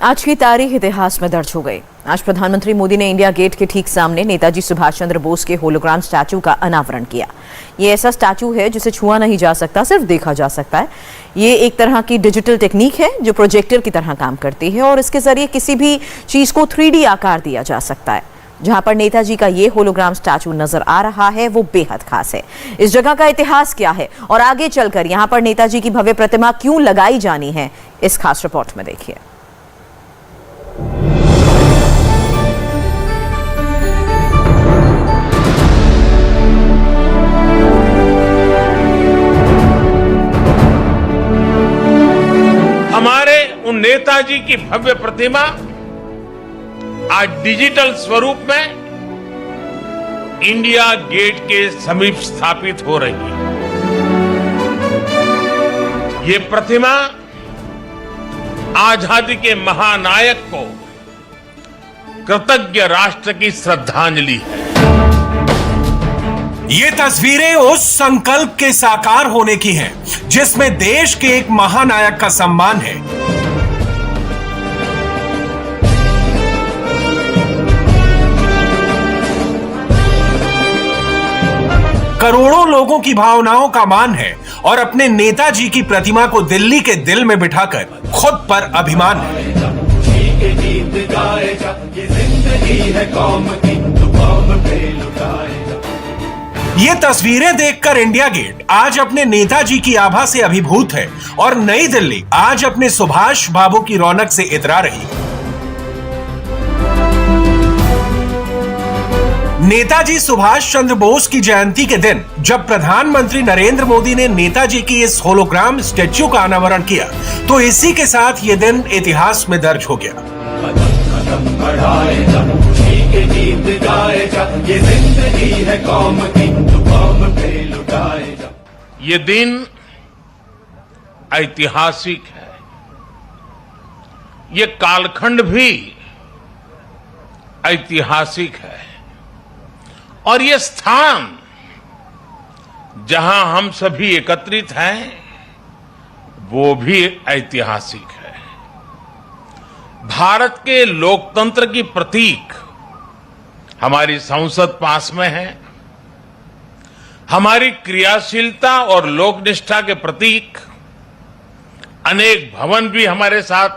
आज की तारीख इतिहास में दर्ज हो गई। आज प्रधानमंत्री मोदी ने इंडिया गेट के ठीक सामने नेताजी सुभाष चंद्र बोस के होलोग्राम स्टैचू का अनावरण किया। ये ऐसा स्टैचू है जिसे छुआ नहीं जा सकता, सिर्फ देखा जा सकता है। ये एक तरह की डिजिटल टेक्निक है जो प्रोजेक्टर की तरह काम करती है और इसके जरिए किसी भी चीज को 3D आकार दिया जा सकता है। जहां पर नेताजी का ये होलोग्राम स्टैचू नजर आ रहा है वो बेहद खास है। इस जगह का इतिहास क्या है और आगे चलकर यहां पर नेताजी की भव्य प्रतिमा क्यों लगाई जानी है, इस खास रिपोर्ट में देखिए। हमारे उन नेताजी की भव्य प्रतिमा आज डिजिटल स्वरूप में इंडिया गेट के समीप स्थापित हो रही है। ये प्रतिमा आजादी के महानायक को कृतज्ञ राष्ट्र की श्रद्धांजलि है। ये तस्वीरें उस संकल्प के साकार होने की हैं, जिसमें देश के एक महानायक का सम्मान है। करोड़ों लोगों की भावनाओं का मान है और अपने नेताजी की प्रतिमा को दिल्ली के दिल में बिठाकर खुद पर अभिमान है। ये तस्वीरें देखकर इंडिया गेट आज अपने नेताजी की आभा से अभिभूत है और नई दिल्ली आज अपने सुभाष बाबू की रौनक से इतरा रही है। नेताजी सुभाष चंद्र बोस की जयंती के दिन जब प्रधानमंत्री नरेंद्र मोदी ने नेताजी की इस होलोग्राम स्टैच्यू का अनावरण किया तो इसी के साथ ये दिन इतिहास में दर्ज हो गया। ये दिन ऐतिहासिक है। ये कालखंड भी ऐतिहासिक है और ये स्थान जहां हम सभी एकत्रित हैं वो भी ऐतिहासिक है। भारत के लोकतंत्र की प्रतीक हमारी संसद पास में है। हमारी क्रियाशीलता और लोकनिष्ठा के प्रतीक अनेक भवन भी हमारे साथ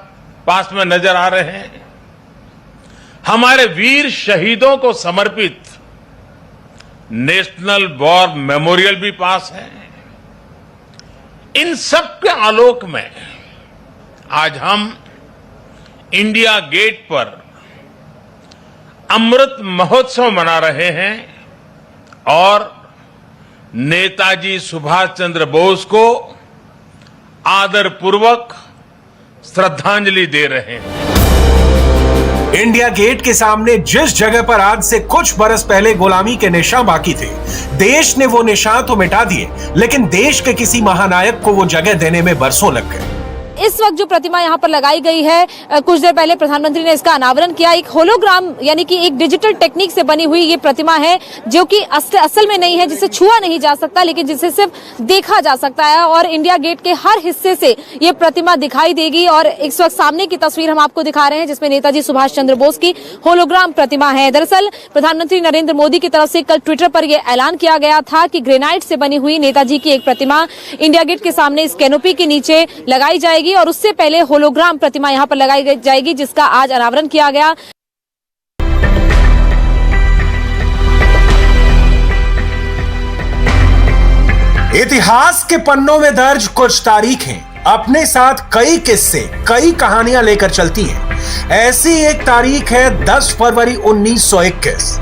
पास में नजर आ रहे हैं। हमारे वीर शहीदों को समर्पित नेशनल वॉर मेमोरियल भी पास है। इन सब के आलोक में आज हम इंडिया गेट पर अमृत महोत्सव मना रहे हैं और नेताजी सुभाष चंद्र बोस को आदरपूर्वक श्रद्धांजलि दे रहे हैं। इंडिया गेट के सामने जिस जगह पर आज से कुछ बरस पहले गुलामी के निशान बाकी थे, देश ने वो निशान तो मिटा दिए, लेकिन देश के किसी महानायक को वो जगह देने में बरसों लग गए। इस वक्त जो प्रतिमा यहाँ पर लगाई गई है, कुछ देर पहले प्रधानमंत्री ने इसका अनावरण किया। एक होलोग्राम यानी कि एक डिजिटल टेक्निक से बनी हुई ये प्रतिमा है जो कि असल में नहीं है, जिसे छुआ नहीं जा सकता लेकिन जिसे सिर्फ देखा जा सकता है और इंडिया गेट के हर हिस्से से ये प्रतिमा दिखाई देगी। और इस वक्त सामने की तस्वीर हम आपको दिखा रहे हैं जिसमें नेताजी सुभाष चंद्र बोस की होलोग्राम प्रतिमा है। दरअसल प्रधानमंत्री नरेंद्र मोदी की तरफ से कल ट्विटर पर यह ऐलान किया गया था कि ग्रेनाइट से बनी हुई नेताजी की एक प्रतिमा इंडिया गेट के सामने इस कैनोपी के नीचे लगाई जाएगी और उससे पहले होलोग्राम प्रतिमा यहां पर लगाई जाएगी जिसका आज अनावरण किया गया। इतिहास के पन्नों में दर्ज कुछ तारीखें अपने साथ कई किस्से, कई कहानियां लेकर चलती हैं। ऐसी एक तारीख है 10 फरवरी 1921।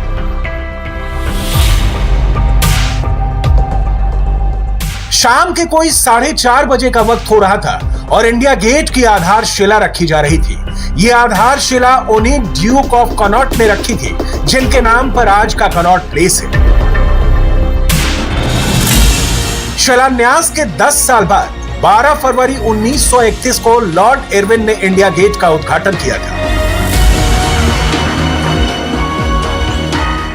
शाम के कोई 4:30 बजे का वक्त हो रहा था और इंडिया गेट की आधारशिला रखी जा रही थी। ये आधारशिला उन्हीं ड्यूक ऑफ कनॉट ने रखी थी जिनके नाम पर आज का कनॉट प्लेस है। शिलान्यास के 10 साल बाद 12 फरवरी 1931 को लॉर्ड इरविन ने इंडिया गेट का उद्घाटन किया था।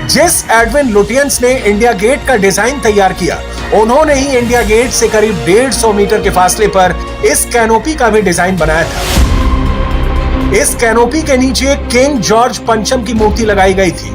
जिस एडविन लुटियंस ने इंडिया गेट का डिजाइन तैयार किया, उन्होंने ही इंडिया गेट से करीब 150 मीटर के फासले पर इस कैनोपी का भी डिजाइन बनाया था। इस कैनोपी के नीचे किंग जॉर्ज पंचम की मूर्ति लगाई गई थी।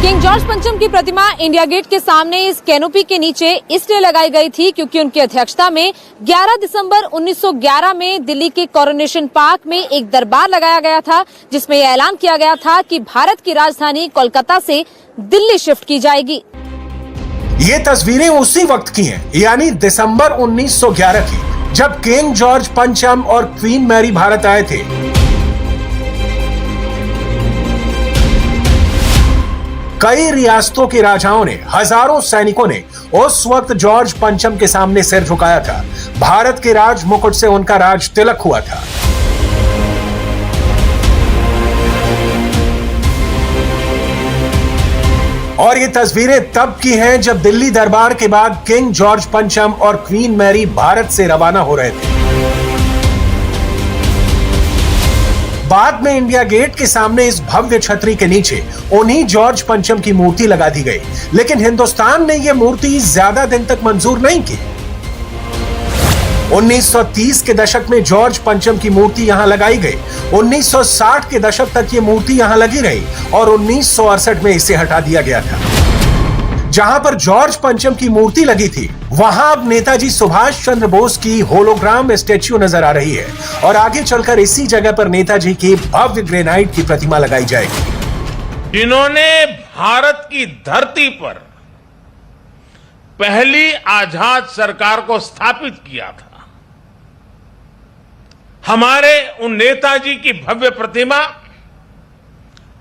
किंग जॉर्ज पंचम की प्रतिमा इंडिया गेट के सामने इस कैनोपी के नीचे इसलिए लगाई गई थी क्योंकि उनकी अध्यक्षता में 11 दिसंबर 1911 में दिल्ली के कोरोनेशन पार्क में एक दरबार लगाया गया था, जिसमें यह ऐलान किया गया था कि भारत की राजधानी कोलकाता से दिल्ली शिफ्ट की जाएगी। ये तस्वीरें उसी वक्त की हैं, यानी दिसंबर 1911 की, जब किंग जॉर्ज पंचम और क्वीन मैरी भारत आए थे। कई रियासतों के राजाओं ने, हजारों सैनिकों ने उस वक्त जॉर्ज पंचम के सामने सिर झुकाया था। भारत के राज मुकुट से उनका राज तिलक हुआ था। और ये तस्वीरें तब की हैं जब दिल्ली दरबार के बाद किंग जॉर्ज पंचम और क्वीन मैरी भारत से रवाना हो रहे थे। बाद में इंडिया गेट के सामने इस भव्य छतरी के नीचे उन्हीं जॉर्ज पंचम की मूर्ति लगा दी गई, लेकिन हिंदुस्तान ने यह मूर्ति ज्यादा दिन तक मंजूर नहीं की। 1930 के दशक में जॉर्ज पंचम की मूर्ति यहां लगाई गई। 1960 के दशक तक ये मूर्ति यहां लगी रही और 1968 में इसे हटा दिया गया था। जहां पर जॉर्ज पंचम की मूर्ति लगी थी, वहां अब नेताजी सुभाष चंद्र बोस की होलोग्राम स्टैच्यू नजर आ रही है और आगे चलकर इसी जगह पर नेताजी की भव्य ग्रेनाइट की प्रतिमा लगाई जाएगी। जिन्होंने भारत की धरती पर पहली आजाद सरकार को स्थापित किया था, हमारे उन नेताजी की भव्य प्रतिमा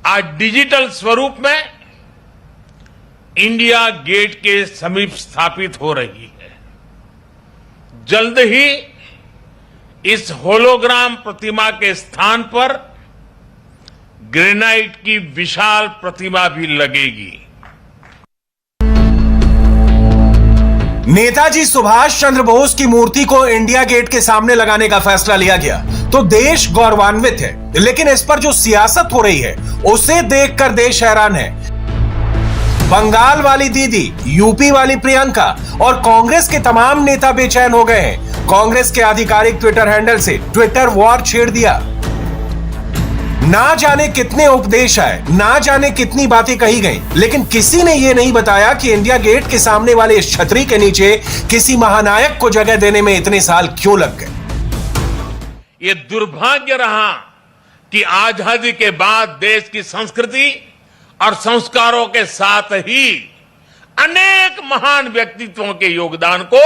आज डिजिटल स्वरूप में इंडिया गेट के समीप स्थापित हो रही है। जल्द ही इस होलोग्राम प्रतिमा के स्थान पर ग्रेनाइट की विशाल प्रतिमा भी लगेगी। नेताजी सुभाष चंद्र बोस की मूर्ति को इंडिया गेट के सामने लगाने का फैसला लिया गया तो देश गौरवान्वित है, लेकिन इस पर जो सियासत हो रही है उसे देखकर देश हैरान है। बंगाल वाली दीदी, यूपी वाली प्रियंका और कांग्रेस के तमाम नेता बेचैन हो गए हैं। कांग्रेस के आधिकारिक ट्विटर हैंडल से ट्विटर वॉर छेड़ दिया। ना जाने कितने उपदेश आए, ना जाने कितनी बातें कही गई, लेकिन किसी ने यह नहीं बताया कि इंडिया गेट के सामने वाले इस छतरी के नीचे किसी महानायक को जगह देने में इतने साल क्यों लग गए। ये दुर्भाग्य रहा कि आजादी के बाद देश की संस्कृति और संस्कारों के साथ ही अनेक महान व्यक्तित्वों के योगदान को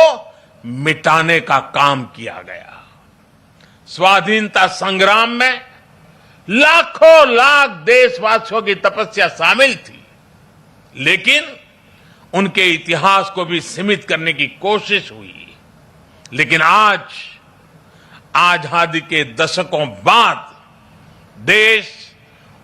मिटाने का काम किया गया। स्वाधीनता संग्राम में लाखों लाख देशवासियों की तपस्या शामिल थी, लेकिन उनके इतिहास को भी सीमित करने की कोशिश हुई। लेकिन आज आजादी के दशकों बाद देश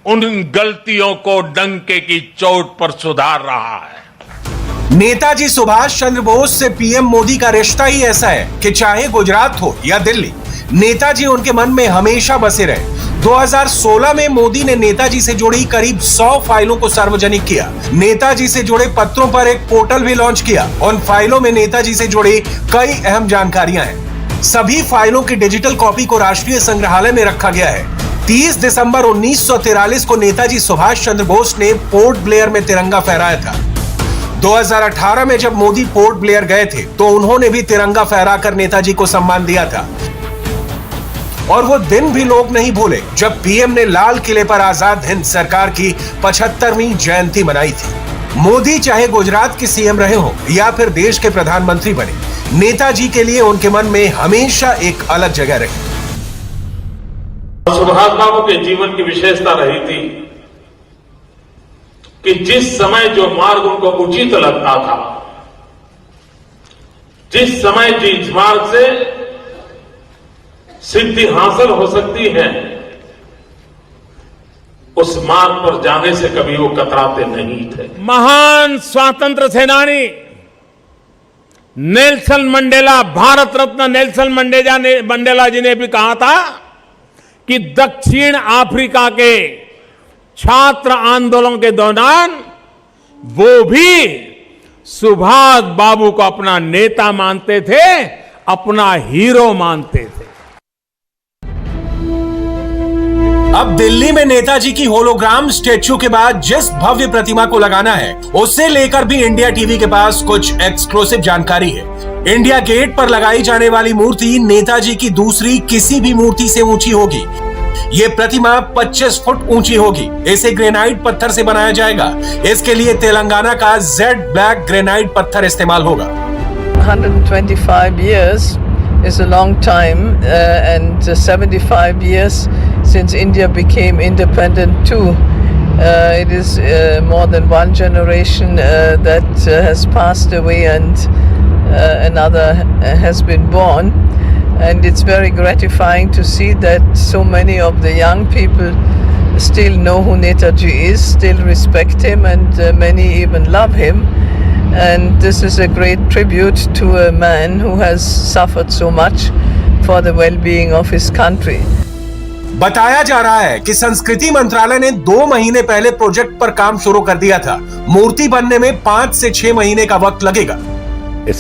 उन गलतियों को डंके की चोट पर सुधार रहा है। नेताजी सुभाष चंद्र बोस से पीएम मोदी का रिश्ता ही ऐसा है कि चाहे गुजरात हो या दिल्ली, नेताजी उनके मन में हमेशा बसे रहे। 2016 में मोदी ने नेताजी से जुड़ी करीब 100 फाइलों को सार्वजनिक किया। नेताजी से जुड़े पत्रों पर एक पोर्टल भी लॉन्च किया। उन फाइलों में नेताजी से जुड़ी कई अहम जानकारियां हैं। सभी फाइलों की डिजिटल कॉपी को राष्ट्रीय संग्रहालय में रखा गया है। 30 दिसंबर 1943 को नेताजी सुभाष चंद्र बोस ने पोर्ट ब्लेयर में तिरंगा फहराया था। 2018 में जब मोदी पोर्ट ब्लेयर गए थे तो उन्होंने भी तिरंगा फहराकर नेताजी को सम्मान दिया था। और वो दिन भी लोग नहीं भूले जब पीएम ने लाल किले पर आजाद हिंद सरकार की 75वीं जयंती मनाई थी। मोदी चाहे गुजरात के सीएम रहे हो या फिर देश के प्रधानमंत्री बने, नेताजी के लिए उनके मन में हमेशा एक अलग जगह रही। सुभाष बाबू के जीवन की विशेषता रही थी कि जिस समय जो मार्ग उनको उचित लगता था, जिस समय जिस मार्ग से सिद्धि हासिल हो सकती है, उस मार्ग पर जाने से कभी वो कतराते नहीं थे। महान स्वतंत्र सेनानी Nelson Mandela, Bharat Ratna Nelson Mandela जी ने भी कहा था कि दक्षिण अफ्रीका के छात्र आंदोलन के दौरान वो भी सुभाष बाबू को अपना नेता मानते थे, अपना हीरो मानते थे। अब दिल्ली में नेताजी की होलोग्राम स्टेच्यू के बाद जिस भव्य प्रतिमा को लगाना है, उससे लेकर भी इंडिया टीवी के पास कुछ एक्सक्लूसिव जानकारी है। इंडिया गेट पर लगाई जाने वाली मूर्ति नेताजी की दूसरी किसी भी मूर्ति से ऊंची होगी। ये प्रतिमा 25 फुट ऊंची होगी। इसे ग्रेनाइट पत्थर से बनाया जाएगा। इसके लिए तेलंगाना का जेड ब्लैक ग्रेनाइट पत्थर इस्तेमाल होगा। 125 years is a long time, and 75 years since India became independent too. It is more than one generation that has passed away, and another has been born. And it's very gratifying to see that so many of the young people still know who Netaji is, still respect him, and many even love him. And this is a great tribute to a man who has suffered so much for the well-being of his country. बताया जा रहा है कि संस्कृति मंत्रालय ने 2 महीने पहले प्रोजेक्ट पर काम शुरू कर दिया था। मूर्ति बनने में 5 से 6 महीने का वक्त लगेगा।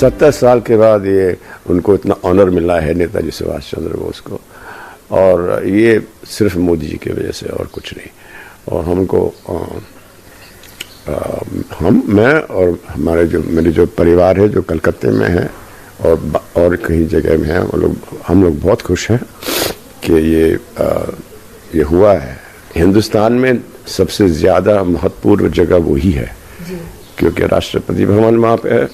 70 साल के बाद ये उनको इतना ऑनर मिला है नेताजी सुभाष चंद्र बोस को, और ये सिर्फ मोदी जी की वजह से और कुछ नहीं। और हमको मैं और मेरे जो परिवार है जो कलकत्ते में है और कहीं जगह में है, हम लोग बहुत खुश हैं कि ये हुआ है। हिंदुस्तान में सबसे ज़्यादा महत्वपूर्ण जगह वही है, क्योंकि राष्ट्रपति भवन वहाँ पे है,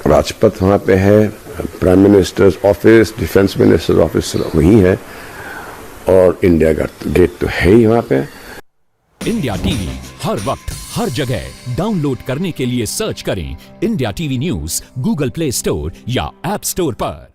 राजपथ वहाँ पे है, prime minister's office, defence minister's office वहीं है, और इंडिया गेट तो है ही वहाँ पे। इंडिया टीवी हर वक्त हर जगह डाउनलोड करने के लिए सर्च करें India TV news Google play store या ऐप स्टोर पर।